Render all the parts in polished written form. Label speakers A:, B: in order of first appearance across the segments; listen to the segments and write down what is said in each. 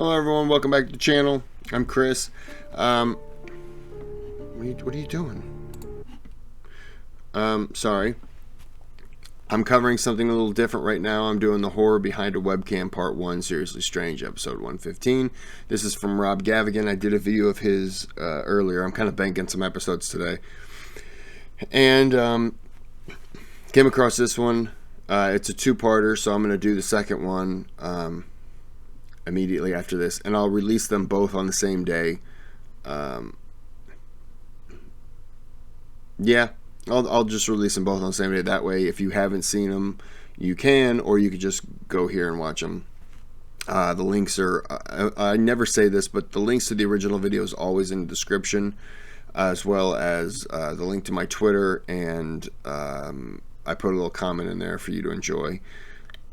A: Hello everyone, welcome back to the channel. I'm Chris. What are you doing? Sorry. I'm covering something a little different right now. I'm doing the horror behind a webcam part 1, Seriously Strange, episode 115. This is from Gavagan. I did a video of his earlier. I'm kind of banking some episodes today. And came across this one. It's a two-parter, so I'm going to do the second one immediately after this, and I'll release them both on the same day. Yeah, I'll just release them both on the same day. That way, if you haven't seen them, you can, or you could just go here and watch them. The links are, I never say this, but the links to the original video is always in the description, as well as the link to my Twitter, and I put a little comment in there for you to enjoy.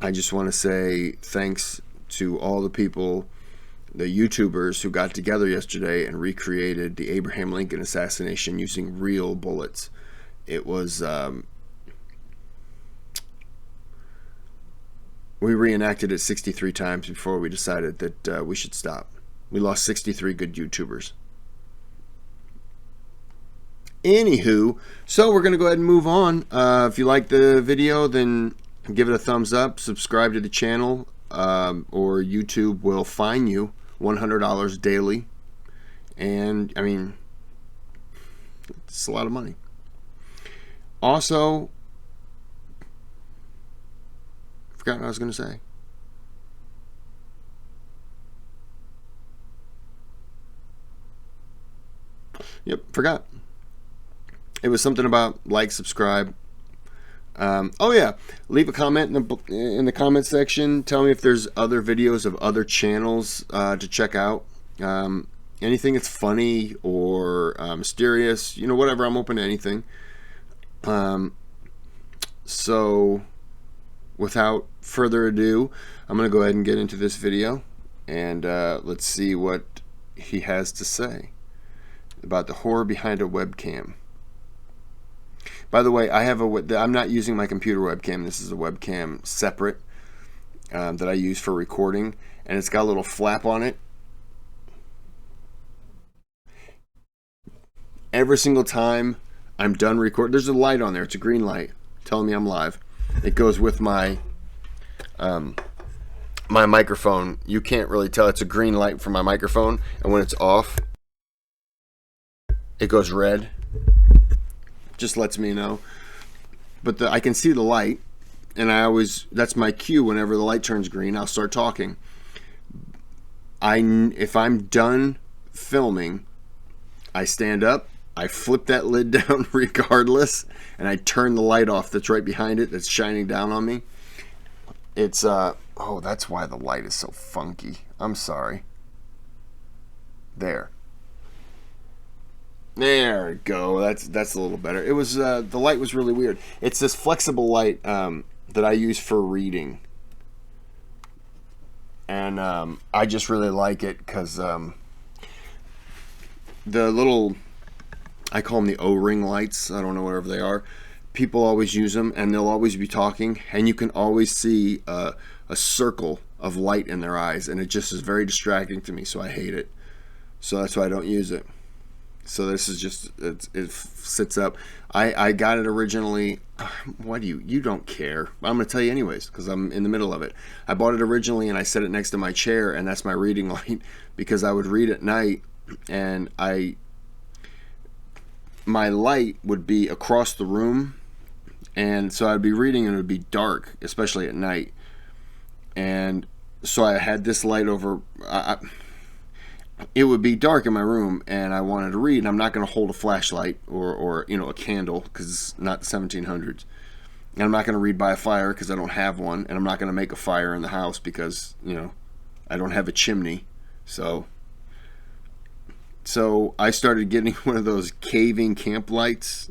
A: I just want to say thanks to all the people, the YouTubers who got together yesterday and recreated the Abraham Lincoln assassination using real bullets. It was, we reenacted it 63 times before we decided that we should stop. We lost 63 good YouTubers. Anywho, so we're going to go ahead and move on. If you like the video, then give it a thumbs up, subscribe to the channel, or YouTube will fine you $100 daily. And, I mean, it's a lot of money. Also, forgot what I was going to say. Yep, forgot. It was something about like, subscribe. Oh yeah, leave a comment in the comment section. Tell me if there's other videos of other channels to check out. Anything that's funny or mysterious, you know, whatever. I'm open to anything. So without further ado, I'm gonna go ahead and get into this video, and let's see what he has to say about the horror behind a webcam. By the way, I'm not using my computer webcam. This is a webcam separate that I use for recording, and it's got a little flap on it. Every single time I'm done recording, there's a light on there. It's a green light telling me I'm live. It goes with my my microphone. You can't really tell. It's a green light for my microphone, and when it's off, it goes red. Just lets me know. But I can see the light, and that's my cue. Whenever the light turns green, I'll start talking. If I'm done filming, I stand up, I flip that lid down regardless, and I turn the light off that's right behind it, that's shining down on me. It's oh, that's why the light is so funky. I'm sorry. There we go. That's a little better. It was the light was really weird. It's this flexible light that I use for reading, and I just really like it because the little, I call them the O-ring lights. I don't know, whatever they are. People always use them, and they'll always be talking, and you can always see a circle of light in their eyes, and it just is very distracting to me. So I hate it. So that's why I don't use it. So this is just, it sits up. I got it originally. Why do you don't care? I'm going to tell you anyways, because I'm in the middle of it. I bought it originally, and I set it next to my chair, and that's my reading light, because I would read at night, and my light would be across the room, and so I'd be reading, and it would be dark, especially at night. And so I had this light over. It would be dark in my room, and I wanted to read, and I'm not going to hold a flashlight or you know, a candle, because it's not the 1700s, and I'm not going to read by a fire because I don't have one, and I'm not going to make a fire in the house because, you know, I don't have a chimney. So I started getting one of those caving camp lights,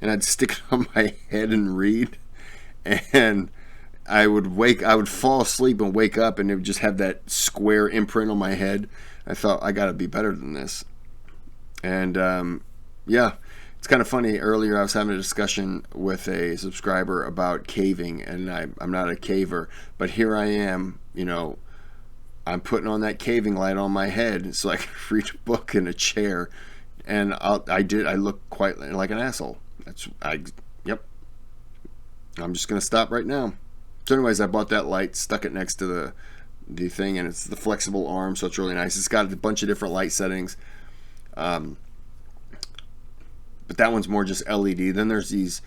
A: and I'd stick it on my head and read, and I would fall asleep and wake up, and it would just have that square imprint on my head. I thought, I gotta be better than this. And yeah, it's kind of funny. Earlier I was having a discussion with a subscriber about caving, and I'm not a caver, but here I am, you know, I'm putting on that caving light on my head so I can read a book in a chair, and I look quite like an asshole. Yep. I'm just gonna stop right now. So anyways, I bought that light, stuck it next to the thing, and it's the flexible arm, so it's really nice. It's got a bunch of different light settings, but that one's more just LED. Then there's these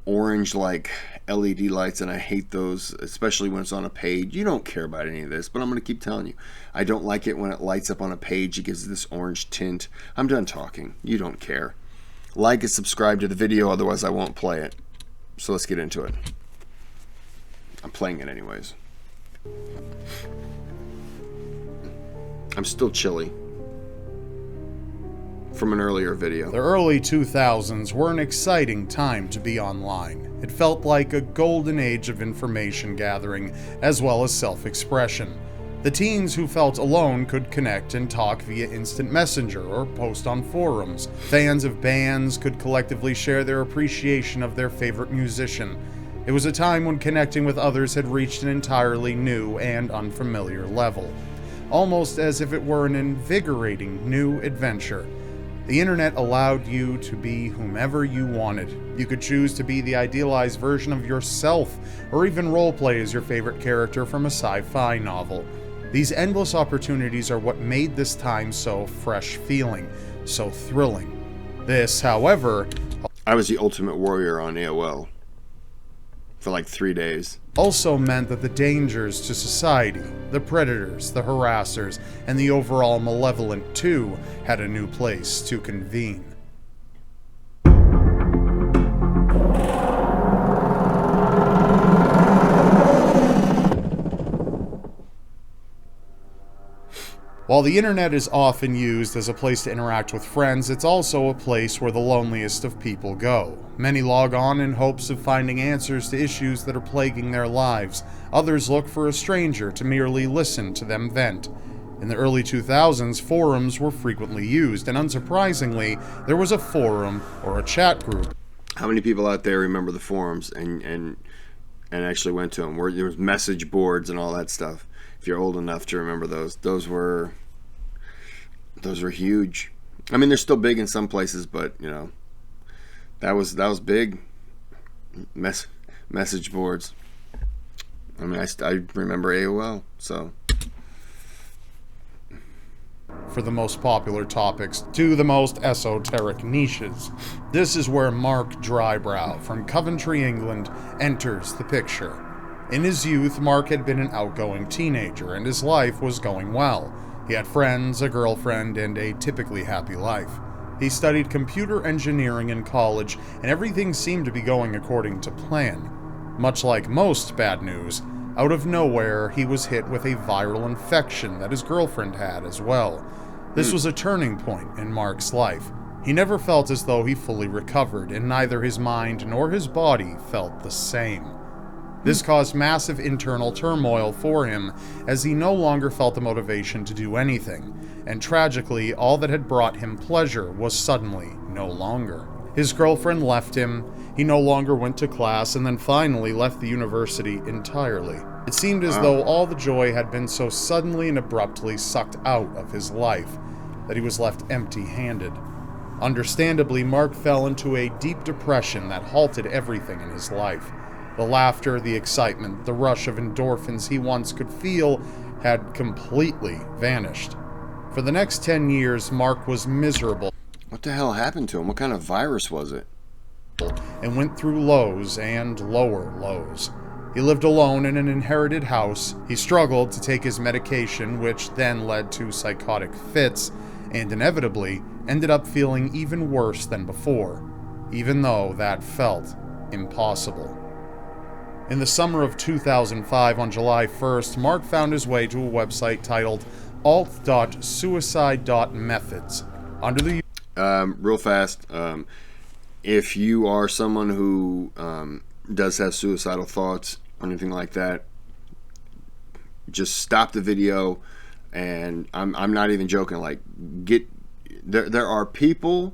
A: orange like LED lights, and I hate those, especially when it's on a page. You don't care about any of this, but I'm going to keep telling you, I don't like it when it lights up on a page. It gives this orange tint. I'm done talking. You don't care. Like and subscribe to the video, otherwise I won't play it. So let's get into it. I'm playing it anyways. I'm still chilly from an earlier video.
B: The early 2000s were an exciting time to be online. It felt like a golden age of information gathering, as well as self-expression. The teens who felt alone could connect and talk via instant messenger or post on forums. Fans of bands could collectively share their appreciation of their favorite musician. It was a time when connecting with others had reached an entirely new and unfamiliar level, almost as if it were an invigorating new adventure. The internet allowed you to be whomever you wanted. You could choose to be the idealized version of yourself, or even roleplay as your favorite character from a sci-fi novel. These endless opportunities are what made this time so fresh feeling, so thrilling. This, however,
A: I was the ultimate warrior on AOL for like 3 days.
B: Also meant that the dangers to society, the predators, the harassers, and the overall malevolent too had a new place to convene. While the internet is often used as a place to interact with friends, it's also a place where the loneliest of people go. Many log on in hopes of finding answers to issues that are plaguing their lives. Others look for a stranger to merely listen to them vent. In the early 2000s, forums were frequently used, and unsurprisingly, there was a forum or a chat group.
A: How many people out there remember the forums and actually went to them? Where there was message boards and all that stuff. If you're old enough to remember those were huge. I mean, they're still big in some places, but you know, that was big. Message boards. I mean, I remember AOL. So,
B: for the most popular topics to the most esoteric niches, this is where Mark Drybrow from Coventry, England, enters the picture. In his youth, Mark had been an outgoing teenager, and his life was going well. He had friends, a girlfriend, and a typically happy life. He studied computer engineering in college, and everything seemed to be going according to plan. Much like most bad news, out of nowhere, he was hit with a viral infection that his girlfriend had as well. This was a turning point in Mark's life. He never felt as though he fully recovered, and neither his mind nor his body felt the same. This caused massive internal turmoil for him, as he no longer felt the motivation to do anything, and tragically, all that had brought him pleasure was suddenly no longer. His girlfriend left him, he no longer went to class, and then finally left the university entirely. It seemed as though all the joy had been so suddenly and abruptly sucked out of his life, that he was left empty-handed. Understandably, Mark fell into a deep depression that halted everything in his life. The laughter, the excitement, the rush of endorphins he once could feel had completely vanished. For the next 10 years, Mark was miserable.
A: What the hell happened to him? What kind of virus was it?
B: And went through lows and lower lows. He lived alone in an inherited house. He struggled to take his medication, which then led to psychotic fits, and inevitably ended up feeling even worse than before, even though that felt impossible. In the summer of 2005, on July 1st, Mark found his way to a website titled alt.suicide.methods. Under the
A: real fast, if you are someone who does have suicidal thoughts or anything like that, just stop the video. And I'm not even joking. Like, there are people.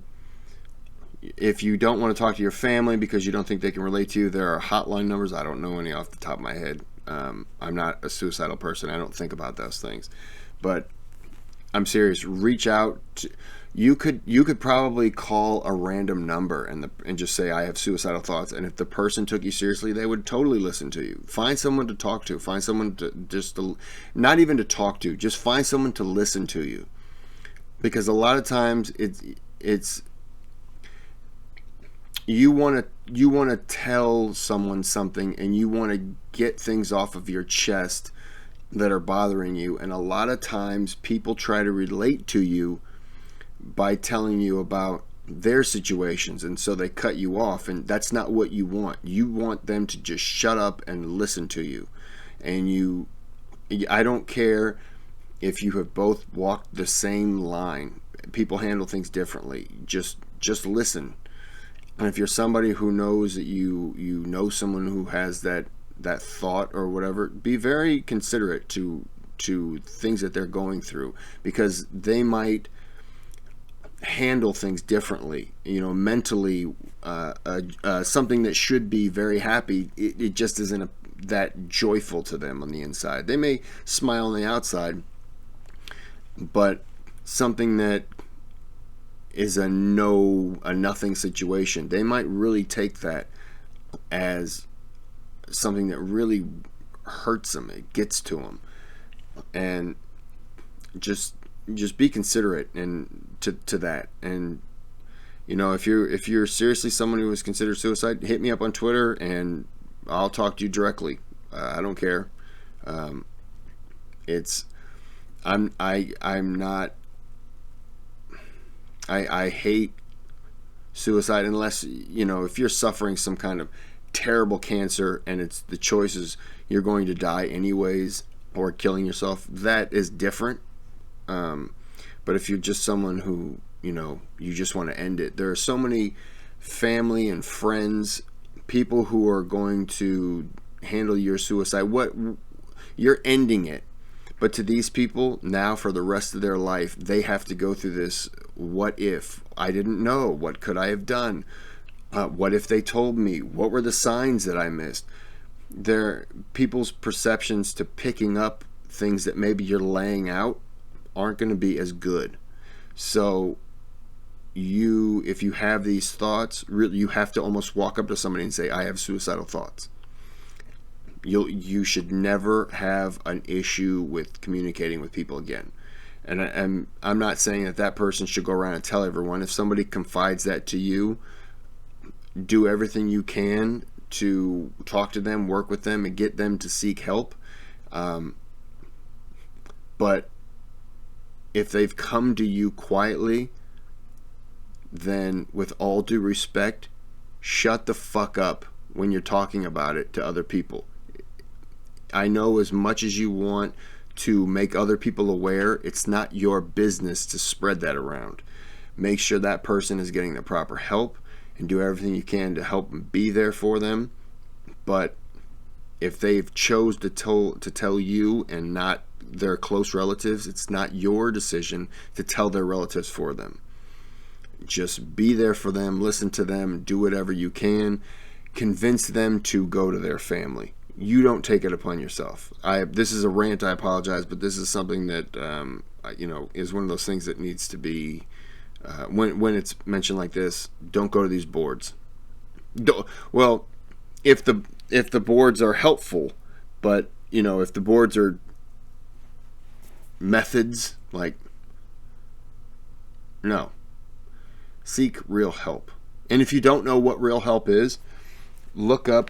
A: If you don't want to talk to your family because you don't think they can relate to you, there are hotline numbers. I don't know any off the top of my head. I'm not a suicidal person. I don't think about those things. But I'm serious. Reach out. You could probably call a random number and just say, I have suicidal thoughts. And if the person took you seriously, they would totally listen to you. Find someone to talk to. Find someone not even to talk to. Just find someone to listen to you. Because a lot of times it's you want to tell someone something, and you want to get things off of your chest that are bothering you. And a lot of times people try to relate to you by telling you about their situations, and so they cut you off, and that's not what you want. You want them to just shut up and listen to you. And I don't care if you have both walked the same line. People handle things differently. Just listen. And if you're somebody who knows that you know someone who has that thought or whatever, be very considerate to things that they're going through, because they might handle things differently. Mentally, something that should be very happy, it just isn't that joyful to them on the inside. They may smile on the outside, but something that is a nothing situation, they might really take that as something that really hurts them. It gets to them. And just be considerate and to that. And if you're seriously someone who has considered suicide, hit me up on Twitter and I'll talk to you directly. I don't care. I hate suicide unless if you're suffering some kind of terrible cancer and it's the choices, you're going to die anyways, or killing yourself, that is different. But if you're just someone who you just want to end it, there are so many family and friends, people who are going to handle your suicide. You're ending it, but to these people now, for the rest of their life, they have to go through this. What if I didn't know? What could I have done? What if they told me? What were the signs that I missed? People's perceptions to picking up things that maybe you're laying out aren't going to be as good. So if you have these thoughts, really, you have to almost walk up to somebody and say, I have suicidal thoughts. You should never have an issue with communicating with people again. And I'm not saying that person should go around and tell everyone. If somebody confides that to you, do everything you can to talk to them, work with them, and get them to seek help. But if they've come to you quietly, then with all due respect, shut the fuck up when you're talking about it to other people. I know as much as you want to make other people aware, it's not your business to spread that around. Make sure that person is getting the proper help and do everything you can to help and be there for them. But if they've chose to tell you and not their close relatives, it's not your decision to tell their relatives for them. Just be there for them, listen to them, do whatever you can, convince them to go to their family. You don't take it upon yourself. This is a rant, I apologize, but this is something that is one of those things that needs to be when it's mentioned like this. Don't go to these boards. Well, if the boards are helpful, but if the boards are methods, no. Seek real help. And if you don't know what real help is, look up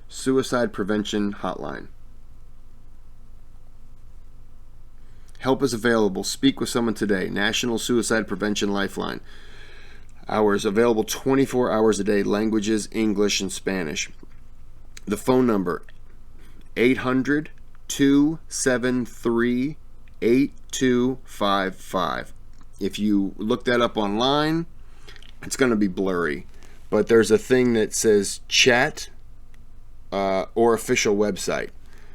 A: Suicide Prevention Hotline. Help is available. Speak with someone today. National Suicide Prevention Lifeline. Hours available 24 hours a day. Languages, English and Spanish. The phone number, 800-273-8255. If you look that up online, it's going to be blurry. But there's a thing that says chat or official website.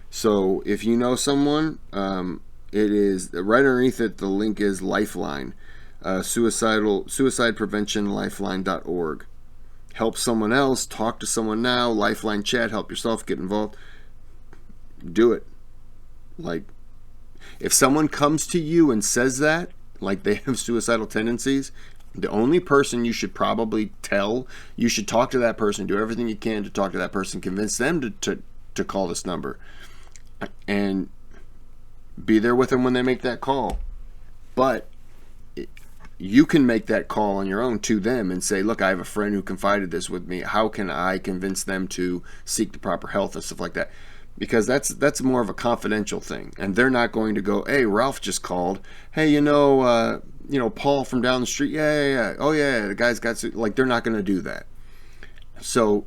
A: So if you know someone, it is right underneath it. The link is Lifeline. suicidepreventionlifeline.org. Help someone else, talk to someone now, Lifeline chat, help yourself, get involved. Do it. Like, if someone comes to you and says that, like they have suicidal tendencies, the only person you should probably tell, you should talk to that person, do everything you can to talk to that person, convince them to call this number, and be there with them when they make that call. But you can make that call on your own to them and say, look, I have a friend who confided this with me. How can I convince them to seek the proper health and stuff like that? Because that's more of a confidential thing, and they're not going to go, hey, Ralph just called. Hey, Paul from down the street. Yeah. Oh yeah, the guy's got like, they're not going to do that. So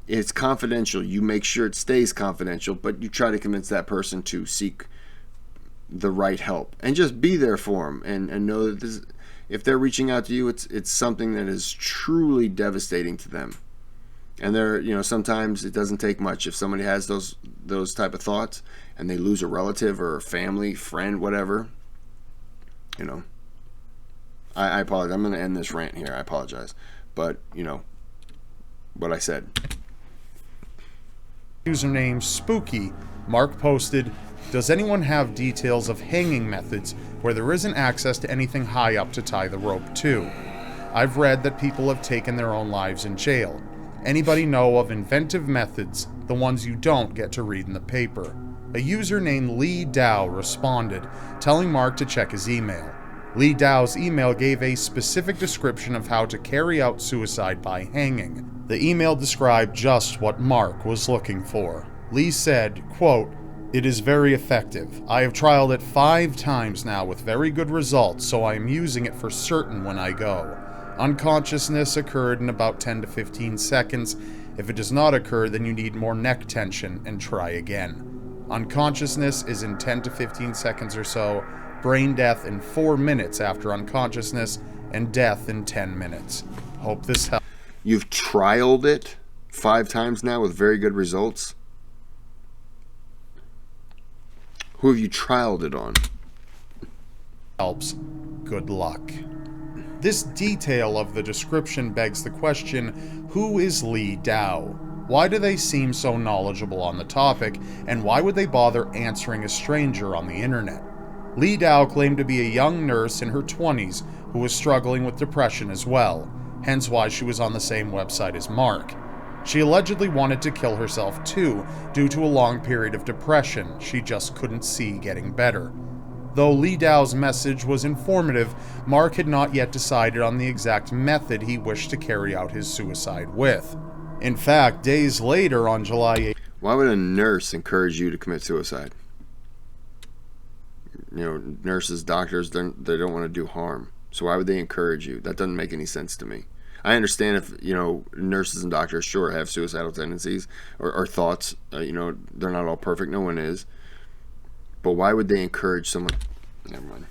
A: it's confidential. You make sure it stays confidential, but you try to convince that person to seek the right help, and just be there for them, and know that this, if they're reaching out to you, it's something that is truly devastating to them. And sometimes it doesn't take much. If somebody has those type of thoughts and they lose a relative or a family, friend, whatever, I apologize. I'm going to end this rant here. I apologize. But, what I said.
B: Username Spooky, Mark posted, does anyone have details of hanging methods where there isn't access to anything high up to tie the rope to? I've read that people have taken their own lives in jail. Anybody know of inventive methods, the ones you don't get to read in the paper? A user named Lee Dow responded, telling Mark to check his email. Lee Dow's email gave a specific description of how to carry out suicide by hanging. The email described just what Mark was looking for. Lee said, quote, "It is very effective. I have trialed it 5 times now with very good results, so I am using it for certain when I go. Unconsciousness occurred in about 10 to 15 seconds. If it does not occur, then you need more neck tension and try again. Unconsciousness is in 10 to 15 seconds or so, brain death in 4 minutes after unconsciousness, and death in 10 minutes. Hope this helps."
A: You've trialed it 5 times now with very good results? Who have you trialed it on?
B: Helps. Good luck. This detail of the description begs the question, who is Lee Dow? Why do they seem so knowledgeable on the topic, and why would they bother answering a stranger on the internet? Lee Dow claimed to be a young nurse in her 20s who was struggling with depression as well, hence why she was on the same website as Mark. She allegedly wanted to kill herself too, due to a long period of depression she just couldn't see getting better. Though Lee Dow's message was informative, Mark had not yet decided on the exact method he wished to carry out his suicide with. In fact, days later on July 8th...
A: Why would a nurse encourage you to commit suicide? Nurses, doctors, they don't want to do harm. So why would they encourage you? That doesn't make any sense to me. I understand if, nurses and doctors sure have suicidal tendencies or thoughts. They're not all perfect. No one is. But why would they encourage someone? Never mind.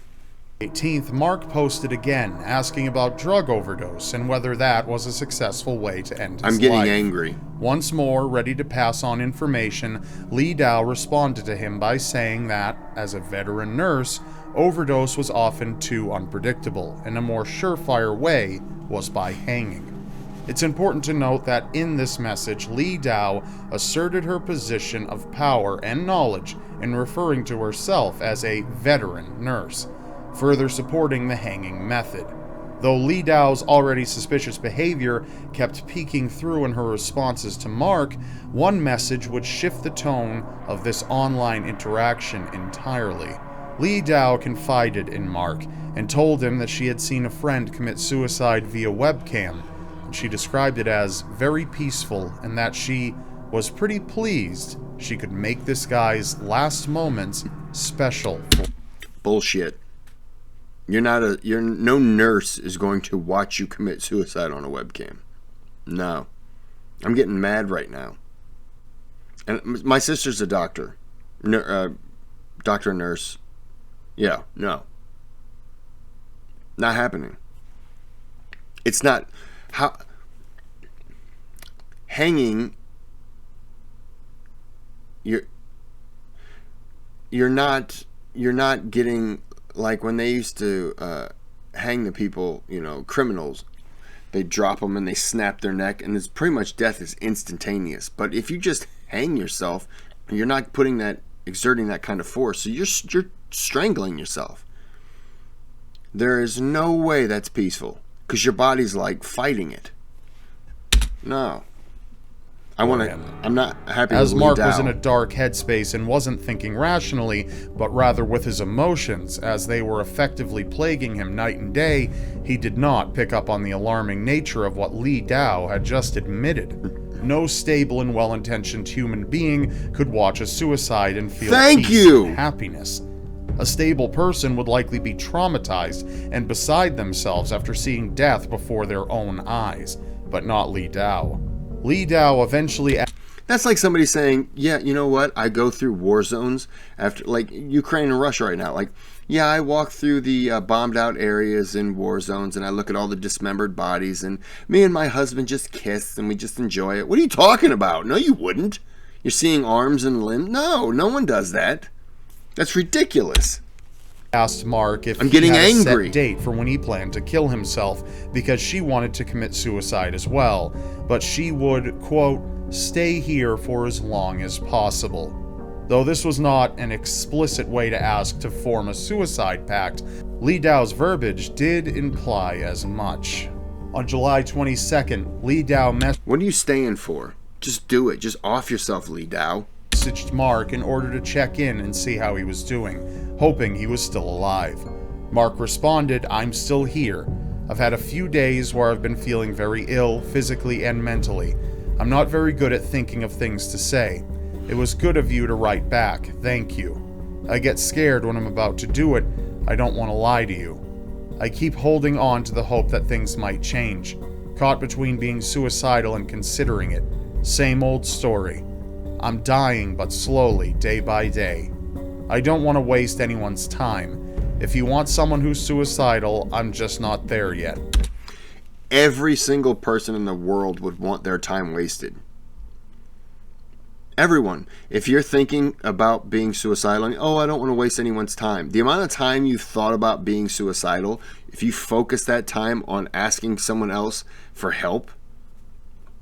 B: 18th, Mark posted again, asking about drug overdose and whether that was a successful way to end his life.
A: I'm getting angry.
B: Once more, ready to pass on information, Lee Dow responded to him by saying that, as a veteran nurse, overdose was often too unpredictable, and a more surefire way was by hanging. It's important to note that in this message, Lee Dow asserted her position of power and knowledge in referring to herself as a veteran nurse, further supporting the hanging method. Though Lee Dow's already suspicious behavior kept peeking through in her responses to Mark, one message would shift the tone of this online interaction entirely. Lee Dow confided in Mark and told him that she had seen a friend commit suicide via webcam. She described it as very peaceful and that she was pretty pleased she could make this guy's last moments special.
A: Bullshit. No nurse is going to watch you commit suicide on a webcam. No. I'm getting mad right now. And my sister's a doctor. Doctor and nurse. Yeah, no. Not happening. It's not... How hanging, you're not getting, like when they used to hang the people, criminals. They drop them and they snap their neck, and it's pretty much death is instantaneous. But if you just hang yourself, you're not exerting that kind of force, so you're strangling yourself. There is no way that's peaceful, because your body's like fighting it. No. I'm not happy with
B: As Mark
A: Lee
B: was
A: Dow.
B: in a dark headspace and wasn't thinking rationally, but rather with his emotions, as they were effectively plaguing him night and day, he did not pick up on the alarming nature of what Lee Dow had just admitted. No stable and well-intentioned human being could watch a suicide and feel peace and happiness. A stable person would likely be traumatized and beside themselves after seeing death before their own eyes, but not Lee Dow. Lee Dow eventually...
A: That's like somebody saying, yeah, you know what? I go through war zones after, like Ukraine and Russia right now. Like, yeah, I walk through the bombed out areas in war zones and I look at all the dismembered bodies and me and my husband just kiss and we just enjoy it. What are you talking about? No, you wouldn't. You're seeing arms and limbs. No one does that. That's ridiculous.
B: Asked Mark if
A: I'm getting
B: he had
A: angry.
B: a set date for when he planned to kill himself because she wanted to commit suicide as well, but she would, quote, stay here for as long as possible. Though this was not an explicit way to ask to form a suicide pact, Lee Dow's verbiage did imply as much. On July 22nd, Lee Dow
A: What are you staying for? Just do it. Just off yourself, Lee Dow.
B: Messaged Mark in order to check in and see how he was doing, hoping he was still alive. Mark responded, I'm still here. I've had a few days where I've been feeling very ill, physically and mentally. I'm not very good at thinking of things to say. It was good of you to write back. Thank you. I get scared when I'm about to do it. I don't want to lie to you. I keep holding on to the hope that things might change. Caught between being suicidal and considering it. Same old story. I'm dying, but slowly, day by day. I don't want to waste anyone's time. If you want someone who's suicidal, I'm just not there yet.
A: Every single person in the world would want their time wasted. Everyone. If you're thinking about being suicidal, and, I don't want to waste anyone's time. The amount of time you've thought about being suicidal, if you focus that time on asking someone else for help,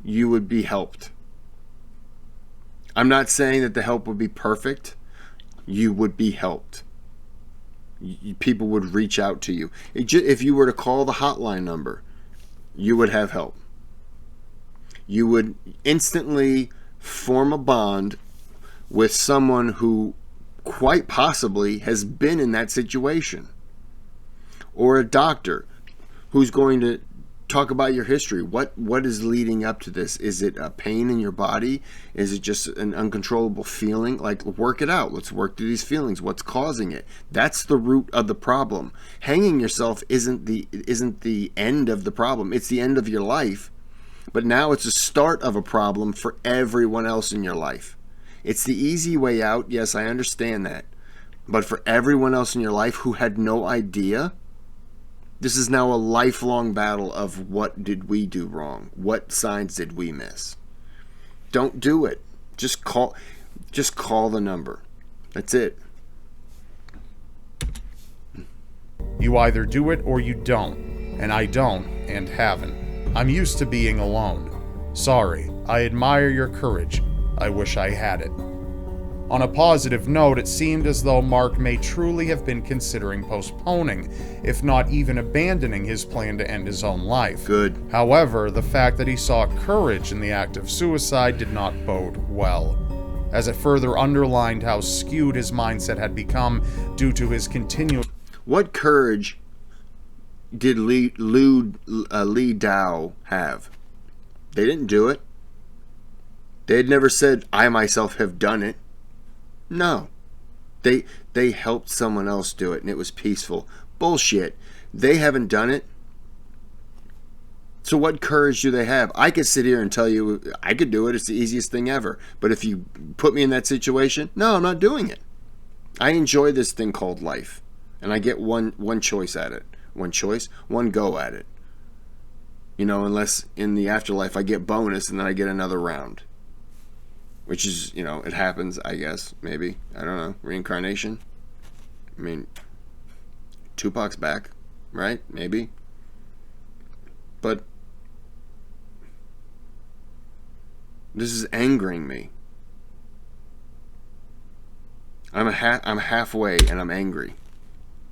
A: you would be helped. I'm not saying that the help would be perfect. You would be helped. People would reach out to you. If you were to call the hotline number, you would have help. You would instantly form a bond with someone who quite possibly has been in that situation. Or a doctor who's going to talk about your history. What is leading up to this? Is it a pain in your body? Is it just an uncontrollable feeling? Like, work it out. Let's work through these feelings. What's causing it? That's the root of the problem. Hanging yourself isn't the end of the problem. It's the end of your life. But now it's a start of a problem for everyone else in your life. It's the easy way out. Yes, I understand that. But for everyone else in your life who had no idea, this is now a lifelong battle of what did we do wrong? What signs did we miss? Don't do it. Just call the number. That's it.
B: You either do it or you don't, and I don't and haven't. I'm used to being alone. Sorry, I admire your courage. I wish I had it. On a positive note, it seemed as though Mark may truly have been considering postponing, if not even abandoning his plan to end his own life.
A: Good.
B: However, the fact that he saw courage in the act of suicide did not bode well, as it further underlined how skewed his mindset had become due to his continual...
A: What courage did Lee Dow have? They didn't do it. They had never said, I myself have done it. No. They helped someone else do it and it was peaceful. Bullshit. They haven't done it. So what courage do they have? I could sit here and tell you I could do it. It's the easiest thing ever. But if you put me in that situation, no, I'm not doing it. I enjoy this thing called life. And I get one choice at it. One go at it. Unless in the afterlife I get bonus and then I get another round. Which is, it happens, I guess, maybe. I don't know. Reincarnation. I mean, Tupac's back. right? Maybe. But this is angering me. I'm halfway and I'm angry.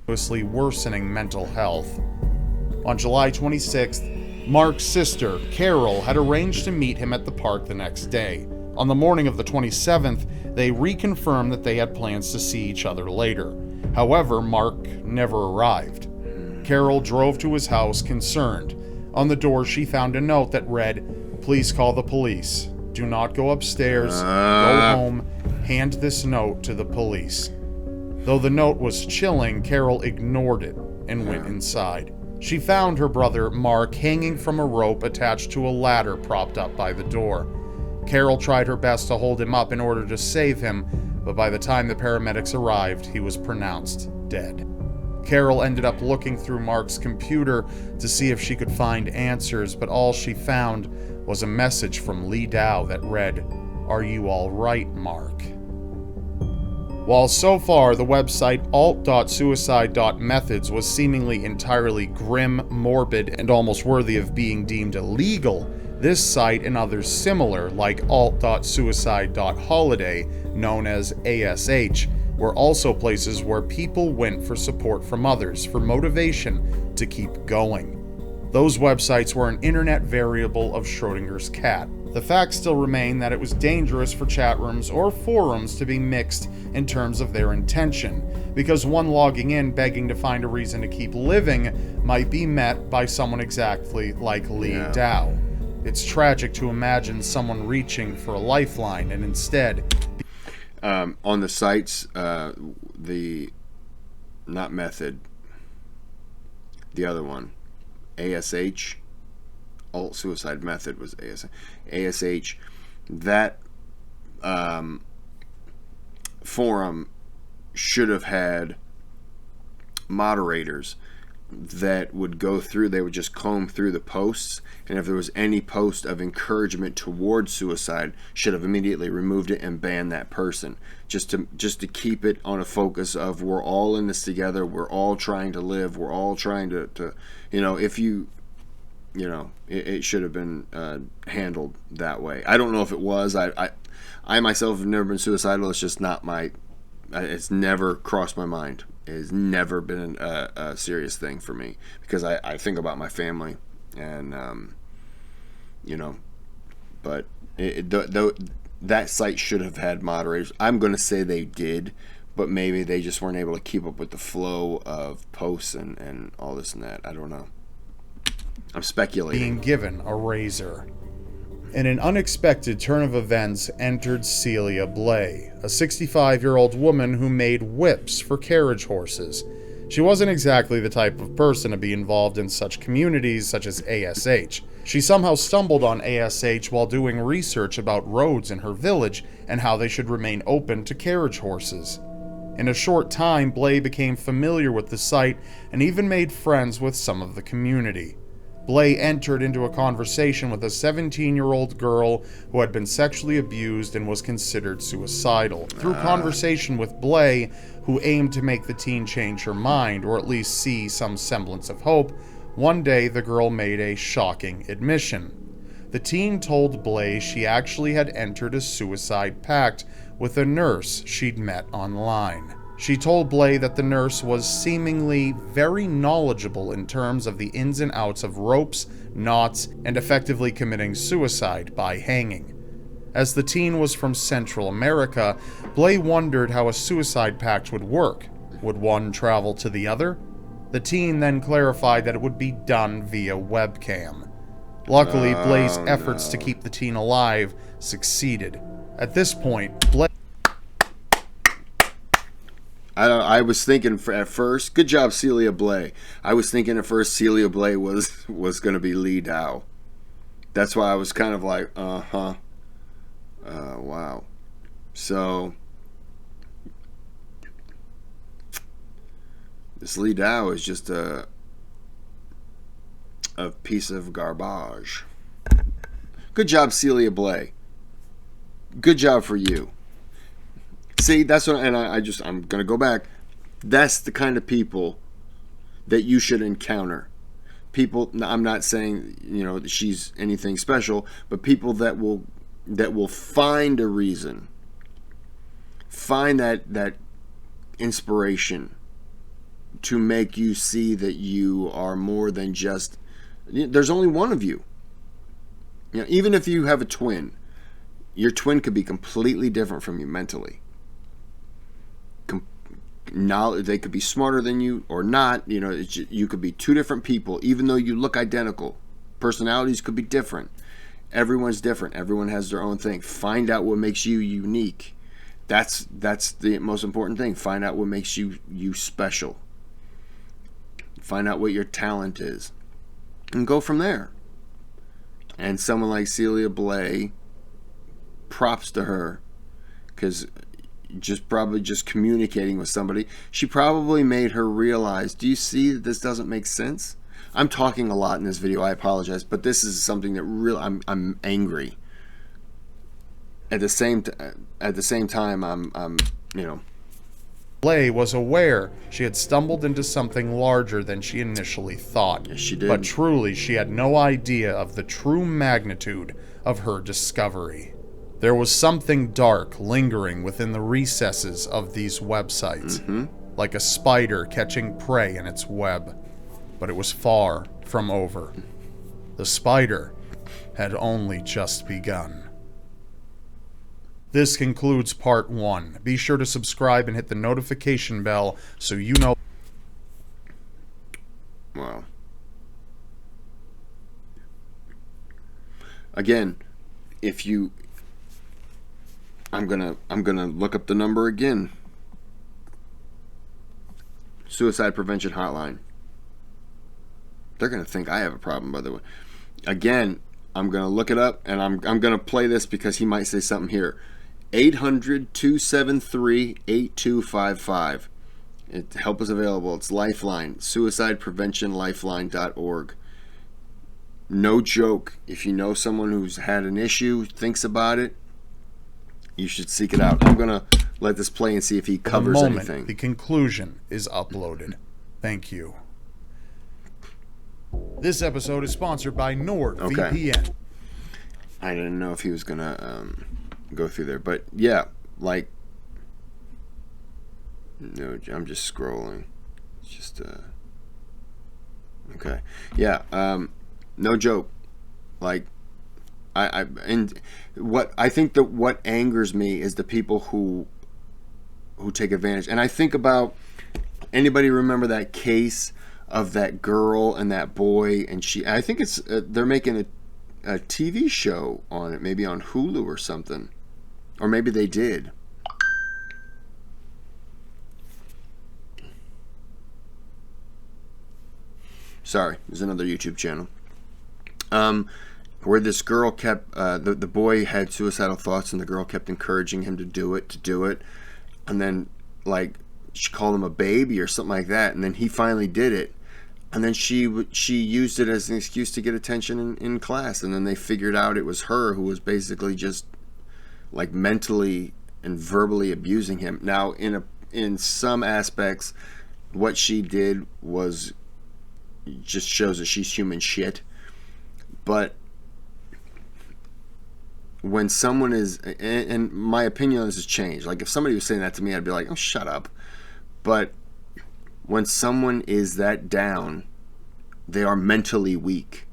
B: Worsening mental health. On July 26th, Mark's sister, Carol, had arranged to meet him at the park the next day. On the morning of the 27th, they reconfirmed that they had plans to see each other later. However, Mark never arrived. Carol drove to his house concerned. On the door, she found a note that read, "Please call the police. Do not go upstairs. Go home. Hand this note to the police." Though the note was chilling, Carol ignored it and went inside. She found her brother, Mark, hanging from a rope attached to a ladder propped up by the door. Carol tried her best to hold him up in order to save him, but by the time the paramedics arrived, he was pronounced dead. Carol ended up looking through Mark's computer to see if she could find answers, but all she found was a message from Lee Dow that read, "Are you all right, Mark?" While so far the website alt.suicide.methods was seemingly entirely grim, morbid, and almost worthy of being deemed illegal, this site and others similar, like alt.suicide.holiday, known as ASH, were also places where people went for support from others, for motivation to keep going. Those websites were an internet variable of Schrodinger's cat. The facts still remain that it was dangerous for chat rooms or forums to be mixed in terms of their intention, because one logging in begging to find a reason to keep living might be met by someone exactly like Lee Dow. It's tragic to imagine someone reaching for a lifeline and instead...
A: on the sites, not method, the other one, ASH, alt suicide method was ASH, that forum should have had moderators that would go through, they would just comb through the posts, and if there was any post of encouragement towards suicide, should have immediately removed it and banned that person, just to keep it on a focus of we're all in this together, we're all trying to live, we're all trying to if it should have been handled that way. I don't know if it was. I myself have never been suicidal. It's just not it's never crossed my mind. It has never been a serious thing for me, because I think about my family, and but that site should have had moderators. I'm going to say they did, but maybe they just weren't able to keep up with the flow of posts and all this and that. I don't know. I'm speculating.
B: Being given a razor. In an unexpected turn of events entered Celia Blay, a 65-year-old woman who made whips for carriage horses. She wasn't exactly the type of person to be involved in such communities such as ASH. She somehow stumbled on ASH while doing research about roads in her village and how they should remain open to carriage horses. In a short time, Blay became familiar with the site and even made friends with some of the community. Blay entered into a conversation with a 17-year-old girl who had been sexually abused and was considered suicidal. Through conversation with Blay, who aimed to make the teen change her mind, or at least see some semblance of hope, one day the girl made a shocking admission. The teen told Blay she actually had entered a suicide pact with a nurse she'd met online. She told Blay that the nurse was seemingly very knowledgeable in terms of the ins and outs of ropes, knots, and effectively committing suicide by hanging. As the teen was from Central America, Blay wondered how a suicide pact would work. Would one travel to the other? The teen then clarified that it would be done via webcam. Luckily, Blay's efforts to keep the teen alive succeeded. At this point, Blay...
A: I was thinking at first, good job, Celia Blay. I was thinking at first Celia Blay was going to be Lee Dow. That's why I was kind of like, wow. So, this Lee Dow is just a piece of garbage. Good job, Celia Blay. Good job for you. See, that's what, and I'm going to go back. That's the kind of people that you should encounter. People, I'm not saying, that she's anything special, but people that will find a reason, find that inspiration to make you see that you are more than just, there's only one of you. Even if you have a twin, your twin could be completely different from you mentally. They could be smarter than you or not. You could be two different people, even though you look identical. Personalities could be different. Everyone's different. Everyone has their own thing. Find out what makes you unique. That's the most important thing. Find out what makes you special. Find out what your talent is, and go from there. And someone like Celia Blay, props to her, because probably just communicating with somebody, she probably made her realize, do you see that this doesn't make sense? I'm talking a lot in this video, I apologize, but this is something that really, I'm angry. At the same time, I'm
B: Blay was aware she had stumbled into something larger than she initially thought.
A: Yes, she did.
B: But truly, she had no idea of the true magnitude of her discovery. There was something dark lingering within the recesses of these websites, like a spider catching prey in its web. But it was far from over. The spider had only just begun. This concludes part 1. Be sure to subscribe and hit the notification bell so you know.
A: Wow. Again, I'm gonna look up the number again. Suicide Prevention Hotline. They're gonna think I have a problem, by the way. Again, I'm gonna look it up, and I'm gonna play this because he might say something here. 800-273-8255. Help is available. It's Lifeline. SuicidePreventionLifeline.org. No joke. If you know someone who's had an issue, thinks about it, you should seek it out. I'm gonna let this play and see if he covers anything.
B: The conclusion is uploaded. Thank you. This episode is sponsored by NordVPN.
A: I didn't know if he was gonna go through there, but yeah, like, no, I'm just scrolling. It's just okay, yeah, no joke. Like, and what I think that what angers me is the people who take advantage. And I think about, anybody remember that case of that girl and that boy, and I think it's they're making a TV show on it, maybe on Hulu or something, or maybe they did. Sorry, there's another YouTube channel. Where this girl kept, the boy had suicidal thoughts, and the girl kept encouraging him to do it, and then, like, she called him a baby or something like that, and then he finally did it, and then she used it as an excuse to get attention in class, and then they figured out it was her who was basically just, like, mentally and verbally abusing him. Now, in some aspects, what she did was just shows that she's human shit, but when someone is, and my opinion on this has changed, like, if somebody was saying that to me, I'd be like, oh, shut up. But when someone is that down, they are mentally weak.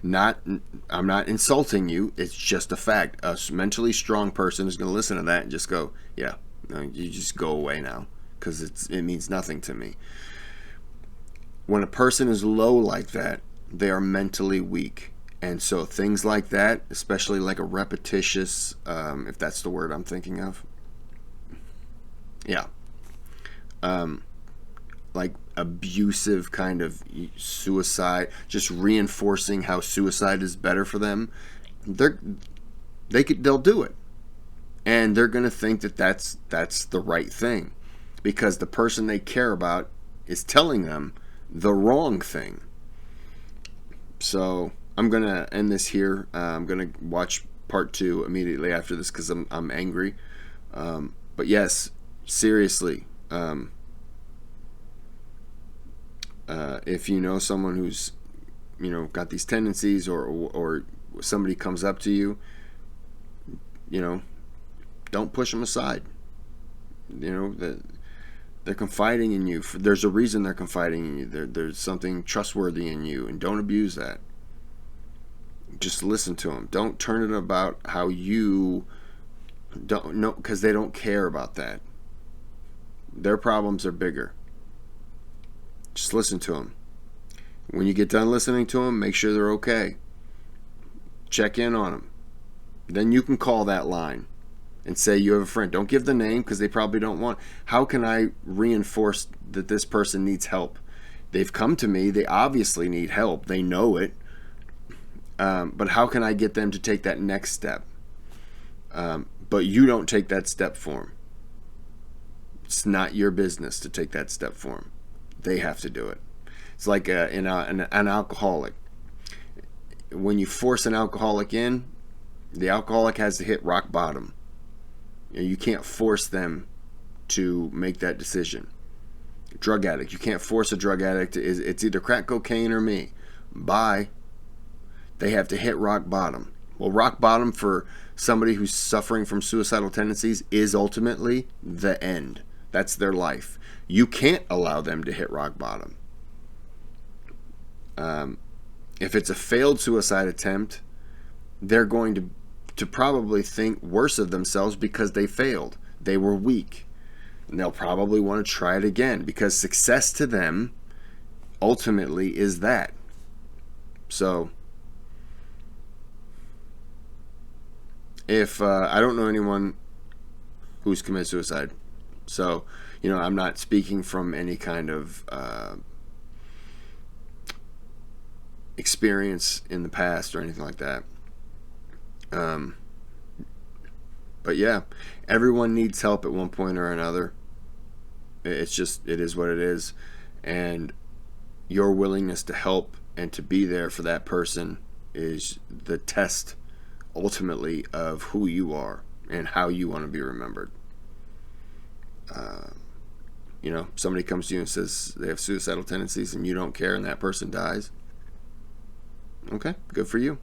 A: I'm not insulting you, it's just a fact. A mentally strong person is going to listen to that and just go, yeah, no, you just go away now, because it means nothing to me. When a person is low like that, they are mentally weak. And so things like that, especially like a repetitious, if that's the word I'm thinking of, yeah, like abusive kind of suicide, just reinforcing how suicide is better for them, they'll do it, and they're gonna think that that's the right thing, because the person they care about is telling them the wrong thing. So I'm gonna end this here. I'm gonna watch part 2 immediately after this because I'm angry. But yes, seriously, If you know someone who's, got these tendencies, or somebody comes up to you, don't push them aside. That they're confiding in you. There's a reason they're confiding in you. There's something trustworthy in you, and don't abuse that. Just listen to them. Don't turn it about how you don't know, because they don't care about that. Their problems are bigger. Just listen to them. When you get done listening to them, make sure they're okay. Check in on them. Then you can call that line and say you have a friend. Don't give the name, because they probably don't want. How can I reinforce that this person needs help? They've come to me. They obviously need help. They know it. But how can I get them to take that next step? But you don't take that step for them. It's not your business to take that step for them. They have to do it. It's like an alcoholic. When you force an alcoholic in, the alcoholic has to hit rock bottom. You can't force them to make that decision. Drug addict, you can't force a drug addict. It's either crack cocaine or me. Bye. They have to hit rock bottom. Well, rock bottom for somebody who's suffering from suicidal tendencies is ultimately the end. That's their life. You can't allow them to hit rock bottom. If it's a failed suicide attempt, they're going to probably think worse of themselves because they failed. They were weak. And they'll probably want to try it again, because success to them ultimately is that. So, if I don't know anyone who's committed suicide, so I'm not speaking from any kind of experience in the past or anything like that. But yeah, everyone needs help at one point or another. It is what it is. And your willingness to help and to be there for that person is the test, ultimately, of who you are and how you want to be remembered. Somebody comes to you and says they have suicidal tendencies and you don't care, and that person dies. Okay, good for you.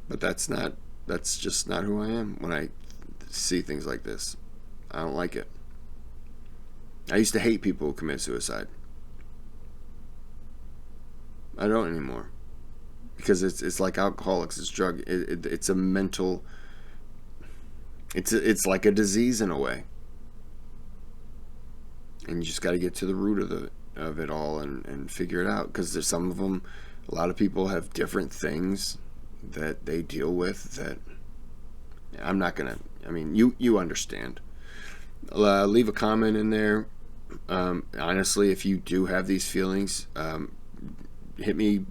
A: But that's just not who I am when I see things like this. I don't like it. I used to hate people who commit suicide. I don't anymore. Because it's like alcoholics, it's drug, it's a mental, it's like a disease in a way. And you just got to get to the root of it all and figure it out. Because there's some of them, a lot of people have different things that they deal with that I'm not going to, you understand. Leave a comment in there. Honestly, if you do have these feelings, hit me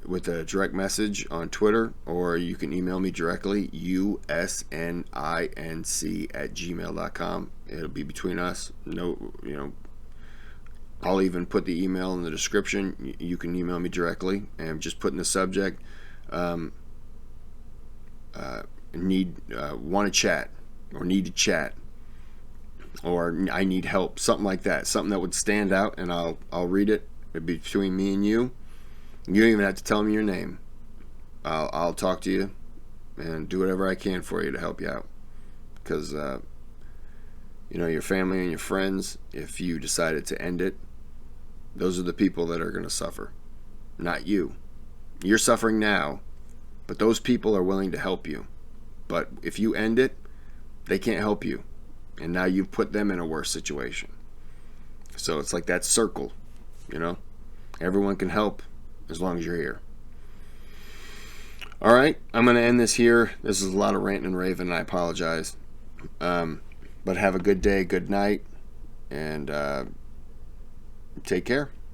A: with a direct message on Twitter, or you can email me directly, usninc@gmail.com. It'll be between us. I'll even put the email in the description. You can email me directly and just put in the subject, want to chat, or need to chat, or I need help, something like that, something that would stand out, and I'll read it. It'd be between me and you. You don't even have to tell me your name. I'll talk to you and do whatever I can for you to help you out. Because, your family and your friends, if you decided to end it, those are the people that are going to suffer, not you. You're suffering now, but those people are willing to help you. But if you end it, they can't help you. And now you've put them in a worse situation. So it's like that circle, Everyone can help as long as you're here. All right, I'm going to end this here. This is a lot of ranting and raving, and I apologize. But have a good day, good night, and take care.